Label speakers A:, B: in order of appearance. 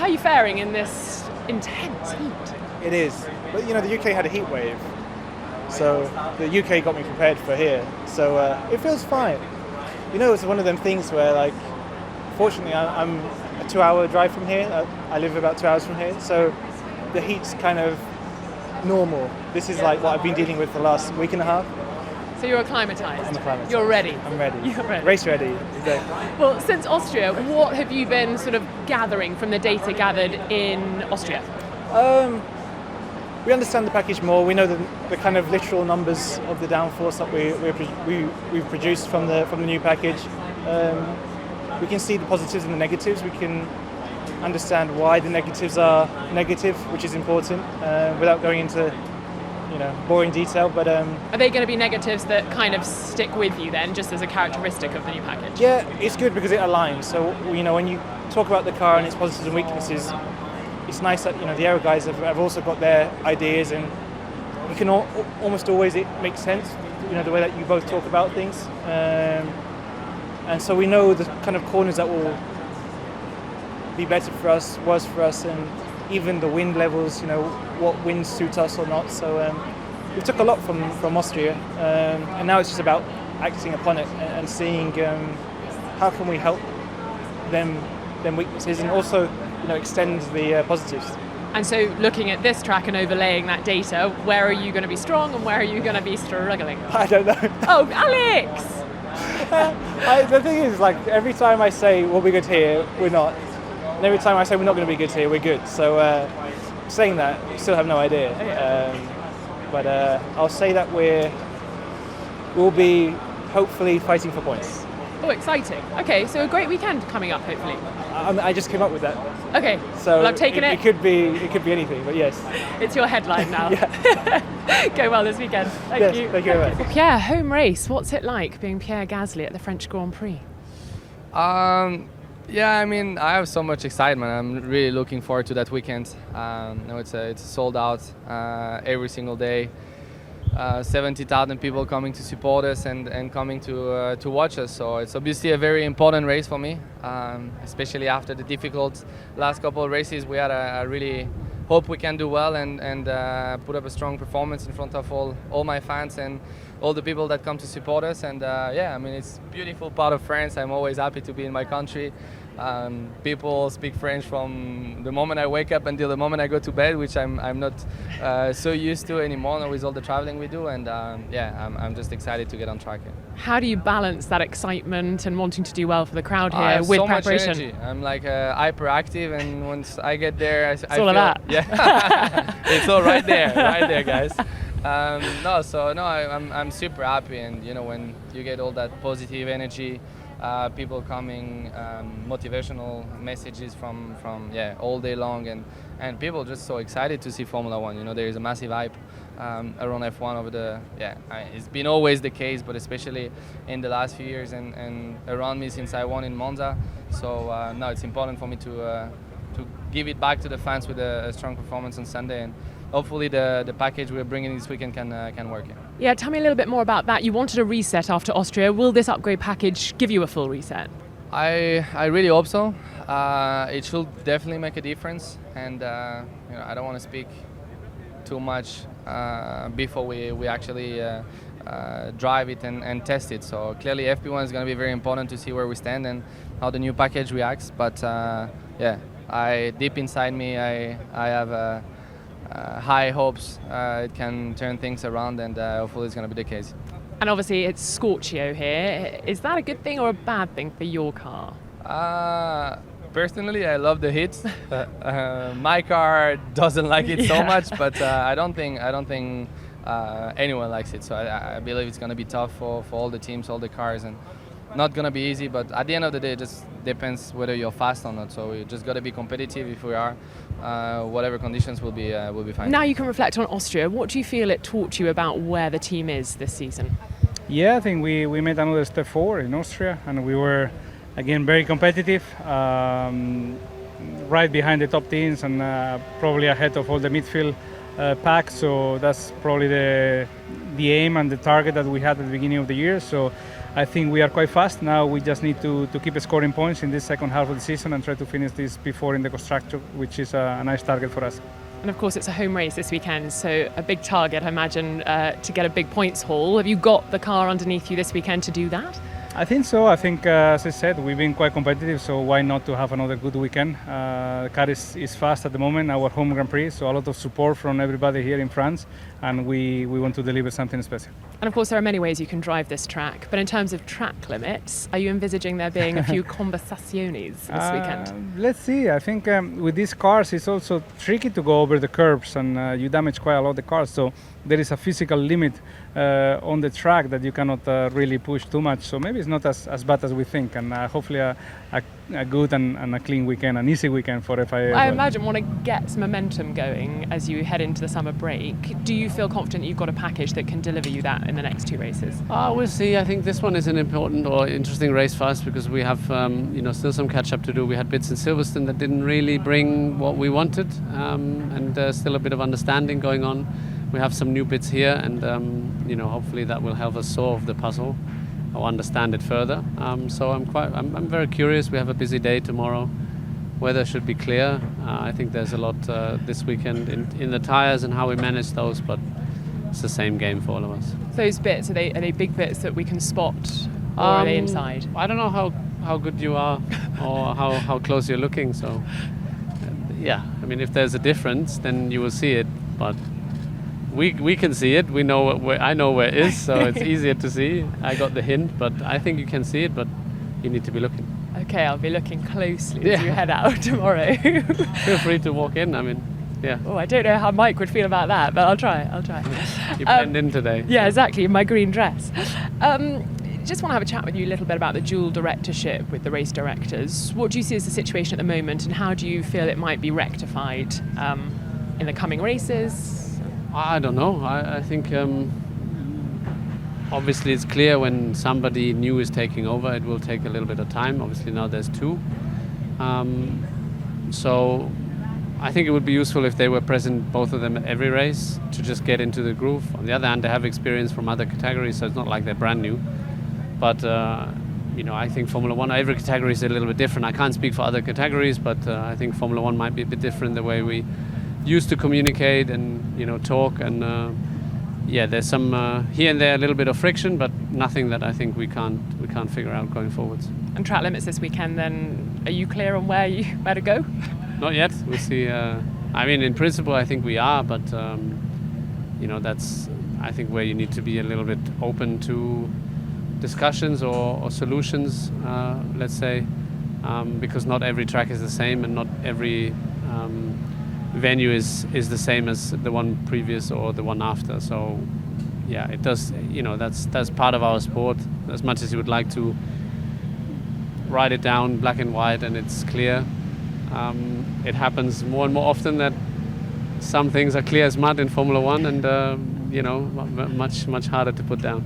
A: are you faring in this intense heat?
B: It is. But the UK had a heat wave. So the UK got me prepared for here. So it feels fine. It's one of them things where, fortunately, I'm a 2-hour drive from here. I live about 2 hours from here. So the heat's kind of normal. This is what I've been dealing with for the last week and a half.
A: So you're acclimatised?
B: I'm acclimatised.
A: You're ready?
B: I'm ready.
A: You're ready.
B: Race ready.
A: Well, since Austria, what have you been sort of gathering from the data gathered in Austria?
B: We understand the package more. We know the kind of literal numbers of the downforce that we've produced from the new package. We can see the positives and the negatives. We can understand why the negatives are negative, which is important, without going into boring detail. But
A: are they going to be negatives that kind of stick with you then, just as a characteristic of the new package?
B: Yeah, it's good because it aligns. So when you talk about the car and its positives and weaknesses, it's nice that the Aero guys have also got their ideas, and you can almost always, it makes sense, the way that you both talk about things, and so we know the kind of corners that will be better for us, worse for us, and even the wind levels, what winds suit us or not. So we took a lot from Austria, and now it's just about acting upon it and seeing how can we help them weaknesses, and also extend the positives.
A: And so looking at this track and overlaying that data, where are you going to be strong and where are you going to be struggling?
B: I don't know.
A: Oh, Alex!
B: The thing is, every time I say we'll be good here, we're not. And every time I say we're not going to be good here, we're good. So saying that, we still have no idea. But I'll say that we'll be hopefully fighting for points.
A: Oh, exciting. Okay, so a great weekend coming up, hopefully.
B: I just came up with that.
A: Okay,
B: so
A: well, I've taken it.
B: It could be anything, but yes.
A: It's your headline now. Go well this weekend. Thank you.
B: Thank you very much.
A: Pierre, home race. What's it like being Pierre Gasly at the French Grand Prix?
C: Yeah, I have so much excitement. I'm really looking forward to that weekend. It's sold out every single day. 70,000 people coming to support us and coming to watch us. So it's obviously a very important race for me, especially after the difficult last couple of races. We had I really hope we can do well and put up a strong performance in front of all my fans and all the people that come to support us. And it's a beautiful part of France. I'm always happy to be in my country. People speak French from the moment I wake up until the moment I go to bed, which I'm not so used to anymore with all the traveling we do. And I'm just excited to get on track.
A: How do you balance that excitement and wanting to do well for the crowd here
C: I have
A: with
C: so
A: preparation?
C: Much energy. I'm hyperactive, and once I get there, I
A: all of that.
C: Yeah, it's all right there, guys. I'm super happy, and when you get all that positive energy. People coming, motivational messages from all day long, and people just so excited to see Formula One. There is a massive hype around F1 over it's been always the case, but especially in the last few years and around me since I won in Monza. So it's important for me to give it back to the fans with a strong performance on Sunday, and hopefully the package we're bringing this weekend can work.
A: Yeah, tell me a little bit more about that. You wanted a reset after Austria. Will this upgrade package give you a full reset?
C: I really hope so. It should definitely make a difference, and I don't want to speak too much before we actually drive it and test it. So clearly FP1 is going to be very important to see where we stand and how the new package reacts. But deep inside me, I have high hopes it can turn things around, and hopefully it's going to be the case.
A: And obviously it's Scorchio here. Is that a good thing or a bad thing for your car?
C: Personally, I love the hits. My car doesn't like it so much, but I don't think anyone likes it. So I believe it's going to be tough for all the teams, all the cars, and not going to be easy. But at the end of the day, it just depends whether you're fast or not. So we just got to be competitive. If we are, whatever conditions will be fine.
A: Now you can reflect on Austria. What do you feel it taught you about where the team is this season?
D: Yeah, I think we made another step forward in Austria, and we were again very competitive, right behind the top teams, and probably ahead of all the midfield pack. So that's probably the aim and the target that we had at the beginning of the year. So I think we are quite fast. Now we just need to keep scoring points in this second half of the season and try to finish this P4 in the constructor, which is a nice target for us.
A: And of course, it's a home race this weekend, so a big target, I imagine, to get a big points haul. Have you got the car underneath you this weekend to do that?
D: I think so. I think, as I said, we've been quite competitive, so why not to have another good weekend? The car is fast at the moment, our home Grand Prix, so a lot of support from everybody here in France, and we want to deliver something special.
A: And of course, there are many ways you can drive this track, but in terms of track limits, are you envisaging there being a few conversaciones this weekend?
D: Let's see. I think with these cars, it's also tricky to go over the curbs, and you damage quite a lot of the cars, so there is a physical limit on the track that you cannot really push too much. So maybe it's not as bad as we think, and hopefully a good and a clean weekend, an easy weekend for FIA.
A: I imagine want to get some momentum going as you head into the summer break. Do you feel confident you've got a package that can deliver you that in the next two races?
E: We'll see. I think this one is an important or interesting race for us because we have still some catch up to do. We had bits in Silverstone that didn't really bring what we wanted, and still a bit of understanding going on. We have some new bits here, and hopefully that will help us solve the puzzle or understand it further. So I'm very curious. We have a busy day tomorrow. Weather should be clear. I think there's a lot this weekend in the tires and how we manage those, but it's the same game for all of us.
A: Those bits, are they big bits that we can spot, or are they inside?
E: I don't know how good you are or how close you're looking. So yeah, I mean, if there's a difference, then you will see it. But we can see it. We know I know where it is, so it's easier to see. I got the hint, but I think you can see it, but you need to be looking.
A: Okay, I'll be looking closely as you head out tomorrow.
E: Feel free to walk in. I mean, yeah.
A: Oh, I don't know how Mike would feel about that, but I'll try.
E: You blend in today.
A: Yeah, exactly, in my green dress. Just want to have a chat with you a little bit about the dual directorship with the race directors. What do you see as the situation at the moment, and how do you feel it might be rectified in the coming races?
E: I don't know. I think obviously it's clear when somebody new is taking over, it will take a little bit of time. Obviously now there's two. So I think it would be useful if they were present, both of them, at every race to just get into the groove. On the other hand, they have experience from other categories, so it's not like they're brand new. But I think Formula One, every category is a little bit different. I can't speak for other categories, but I think Formula One might be a bit different the way we used to communicate and talk. And there's some here and there a little bit of friction, but nothing that I think we can't figure out going forwards.
A: And track limits this weekend, then are you clear on where to go?
E: Not yet. We'll see. In principle, I think we are, but that's I think where you need to be a little bit open to discussions or solutions, let's say, because not every track is the same, and not every venue is the same as the one previous or the one after. So yeah, it does. That's part of our sport. As much as you would like to write it down black and white and it's clear, it happens more and more often that some things are clear as mud in Formula One, and much harder to put down.